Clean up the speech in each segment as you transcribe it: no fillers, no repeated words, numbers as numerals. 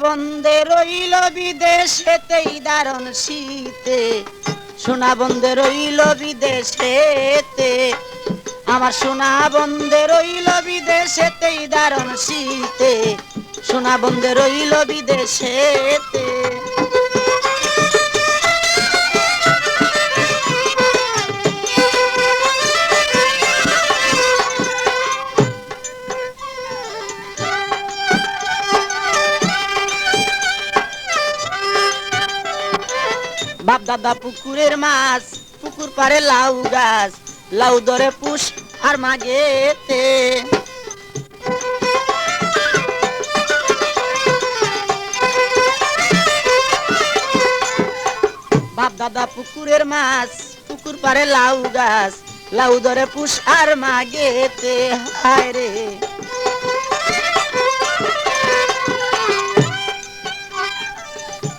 বন্ধে রইল বিদেশেতেই দারুণ শীতে, সোনা বন্ধে রইল বিদেশেতে, আমার সোনা বন্ধে রইল বিদেশেতেই দারুণ শীতে, সোনা বন্ধে রইল বিদেশেতে। বাপ দাদা পুকুরের মাছ, পুকুর পারে লাউ গাছ, লাউ ধরে পুষ আর মাগেতে। বাপ দাদা পুকুরের মাছ, পুকুর পারে লাউ গাছ, লাউ ধরে পুষ আর মাগেতে। হায় রে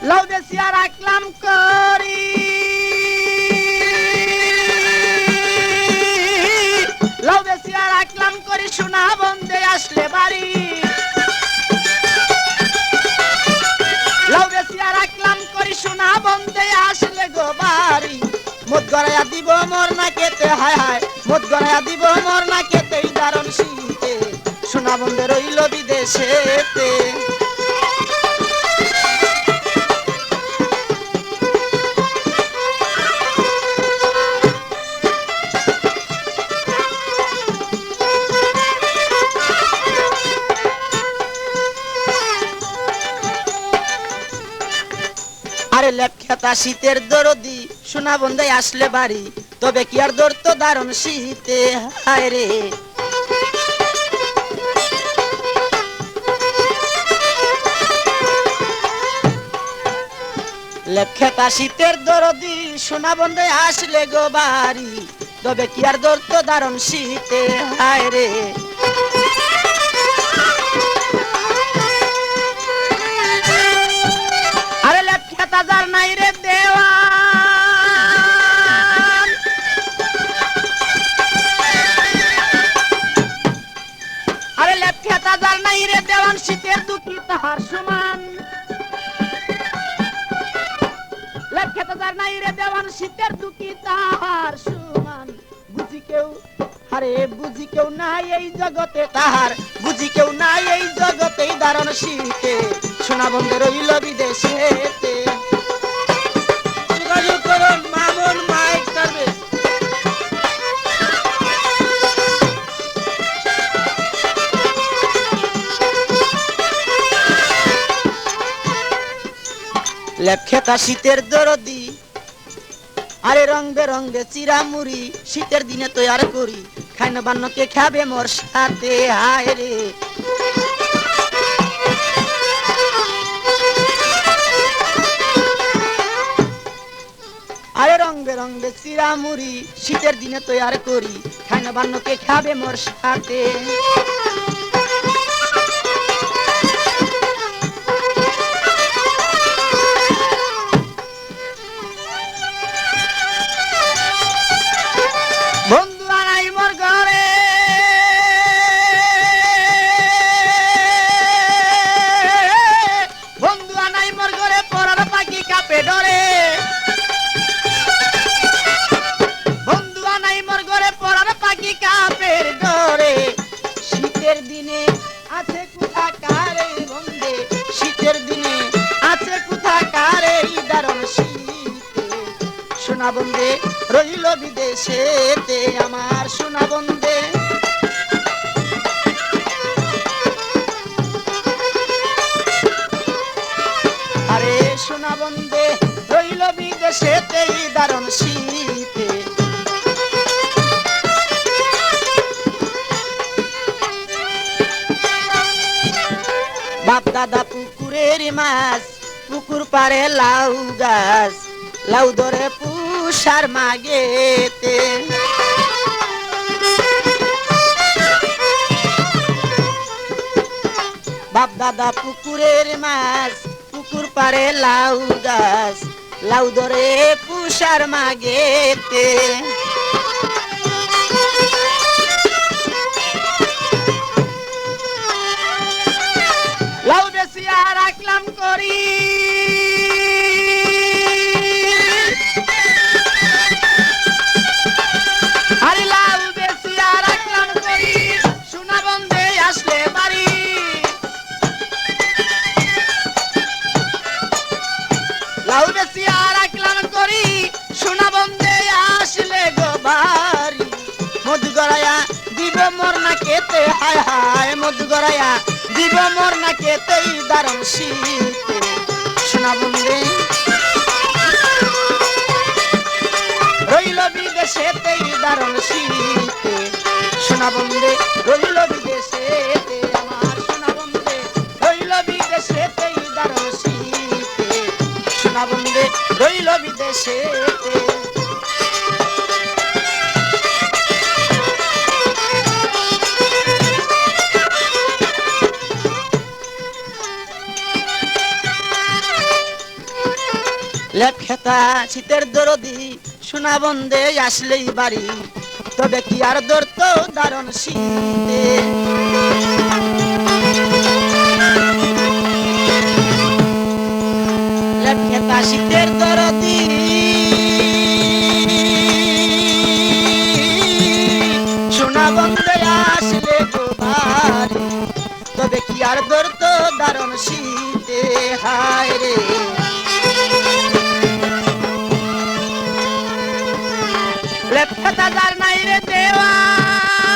লাউ বেশিয়া রাখলাম করি, লাউ বেশিয়া রাখলাম করি, সোনা বন্ধে আসলে বাড়ি। লাউ বেশিয়া রাখলাম করি, সোনা বন্ধে আসলে গো বাড়ি। মদ গড়াইয়া দিব মোর না কেতে, হায় হায় মদ গড়াইয়া দিব মোর না কেতে, দারুণ শীতে, সোনা বন্ধে রইল বিদেশেতে। আরে লেপখেতা শীতের দরদি, সোনা বন্ধে আসলে বাড়ি, তবে কি আর ধরতো দারুণ শীতে। হায় রে লেপখেতা শীতের দরদি, সোনা বন্ধে আসলে গো বাড়ি, তবে কি আর ধরতো দারুণ শীতে। হায় রে আরে লেপখেতা যার নাই রে দেওয়ান, আরে লেপখেতা যার নাই রে দেওয়ান, শীতের দুঃখী তাহার সমান। লেপখেতা যার নাই রে দেওয়ান, শীতের দুঃখী তাহার সমান। বুঝি কেউ, আরে বুঝি কেউ নাই এই জগতে তাহার, বুঝি কেউ নাই এই জগতে দারুণ শীতে, সোনা বন্ধে রইল বিদেশেতে। যোগাযোগ করুন মামুন মাইক সার্ভিস। লেপখেতা শীতের দরদি, আরে রং বেরঙ্গে চিরামুড়ি, শীতের দিনে তৈয়ার করি, খাইন বান্নকে খাবে মোর সাথে। হায় রে আরে রং বেরঙ্গে চিরামুড়ি, শীতের দিনে তৈয়ার করি, খাইন বান্নকে খাবে মোর সাথে। বন্ধু আনাই মোর ঘরে, বন্ধু আনাই মোর ঘরে, পরার পাখি কাপে ডরে। বন্ধু আনাই মোর ঘরে, পরার পাখি কাপের ডরে। শীতের দিনে আছে কোথা কারে বন্ধে, শীতের দিনে আছে কোথা কারে দারুণ শীতে, সোনা বন্ধে রইল বিদেশেতে, আমার সোনা বন্ধে। আরে সোনা বন্ধে রইল বিদেশেতে দারুণ শীতে। বাপ দাদা পুকুরের মাছ, পুকুর পারে লাউ গাছ, লাউ ধরে পুষ আর মাগেতে। বাপ দাদা পুকুরের মাছ, পুকুর পারে লাউ গাছ, লাউ ধরে পুষ আর মাগেতে। লাউ বেশিয়া রাখলাম করি আরে লাউ বেশিয়া রাখলাম করি সোনা বন্ধে আসলে বাড়ি লাউ বেশিয়া রাখলাম করি সোনা বন্ধে আসলে গো বাড়ি মধু গড়াইয়া দিব মোর না কেতে হায় হায় মধু গড়াইয়া দিব মোর না কেতেই দারুণ শীতে সোনা বন্ধে রইল বিদেশেতেই দারুণ শীতে সোনা বন্ধে রইল বিদেশেতে আমার সোনা বন্ধে রইল বিদেশেতেই দারুণ শীতে সোনা বন্ধে রইল বিদেশেতে লেপখেতা শীতের দরদি সোনা বন্ধে আসলেই বাড়ি তবে কি আর দরত দারুণ শীতে লেপখেতা শীতের দরদি সোনা বন্ধে আসলে গো বাড়ি তবে কি আর দরত দারুণ শীতে হায় রে লেপখেতা যার নাই রে দেওয়ান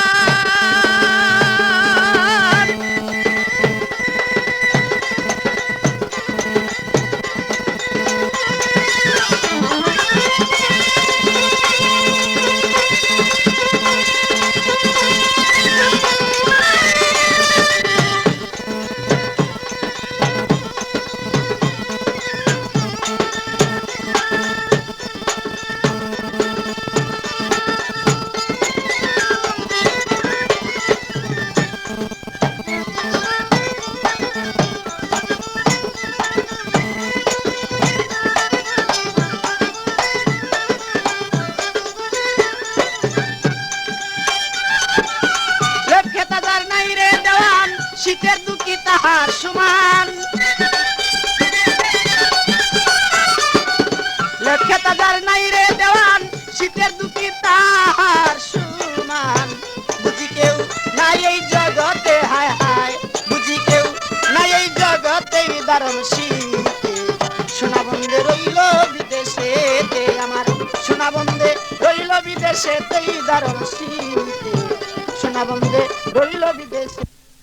শীতের দুঃখী তাহার সমান লেপখেতা যার নাই রে দেওয়ান শীতের দুঃখী তাহার সমান বুঝি কেউ নাই এই জগতে হায় হায় বুঝি কেউ নাই এই জগতে দারুণ শীতে সোনা বন্ধে রইল বিদেশেতে আমার সোনা বন্ধে রইল বিদেশেতেই দারুণ শীতে সোনা বন্ধে রইল